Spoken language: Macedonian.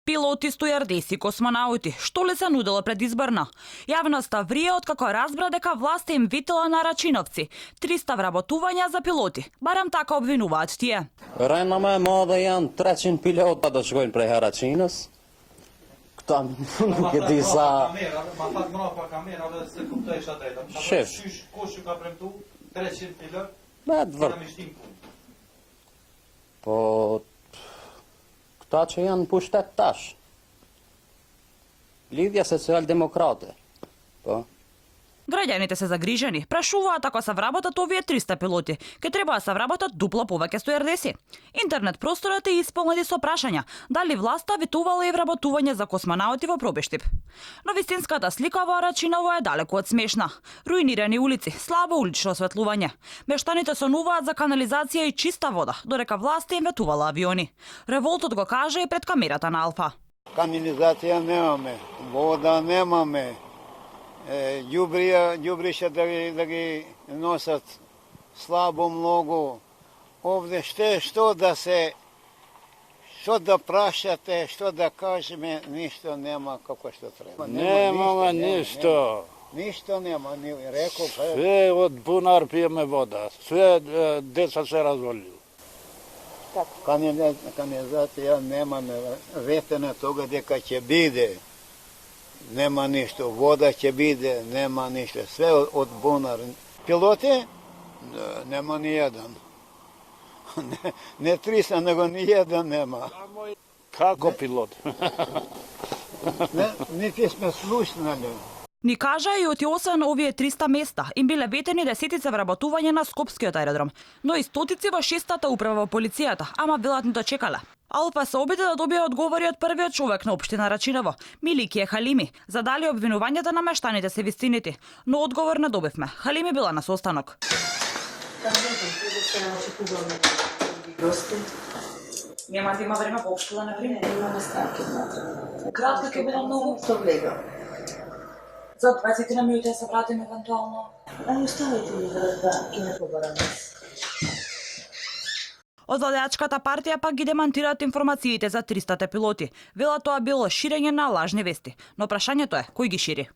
Пилоти, стюардеси, космонаути, што ли се нудела предизборна? Јавноста врие откако разбра дека власта им витела на рачиновци 300 вработувања за пилоти. Барам така обвинуваат тие. Rajna med janë 300 pilota do shkojnë prej Haraqinës. Këta nuk e di sa... Ma fat mrapa kamerave se kuptojsh atë. Shef. Kush ju ka premtu 300 pilot? Me të vërtet. Kam shtim punë. Po... Këta që janë pushtet tash. Lidhja социјалдемократе. Po... Граѓаните се загрижени, прашуваат ако се вработат овие 300 пилоти, ке треба да се вработат дупло повеќе стюардеси. Интернет просторот е исполнет со прашања дали власта витувала и вработување за космонаути во Пробиштип. Но вистинската слика во Рачиново е далеку од смешна. Руинирани улици, слабо улично осветлување. Мештаните сонуваат за канализација и чиста вода, додека власта им ветувала авиони. Револтот го кажа и пред камерата на Алфа. Канализација немаме, вода немаме. Ѓубриша да ги носат слабо многу. Овде што да прашате, што да кажеме, ништо нема како што треба. Немаме ништо. Ништо нема, реков. Све од бунар пиеме вода. Све деца се разволило. Канализација немаме, ветена тога дека ќе биде. Нема ништо, вода ќе биде, нема ништо. Све од бунар. Пилоти? Нема ни еден. Не 300, него ни еден нема. Како пилот? Нити сме слушнали. Ни кажа и освен овие 300 места, им биле ветени десетица вработување на Скопскиот аеродром, но и стотици во 6-та управа во полицијата, ама велатното чекале. Алфа се обиде да добие одговори од првиот човек на општина Рачиново, Миликије Халими, за дали обвинувањата на мештаните се вистинити, но одговор не добивме. Халими била на состанок. Нема да има време по општина, например? Имаме ставки внатре. Кратко ќе биде многу. Што гледа? За 20 на минути се вратиме евентуално. Оставете ми да ќе не побараме. Од владеачката партија пак ги демантираат информациите за 300 пилоти. Вела тоа било ширење на лажни вести, но прашањето е кој ги шири.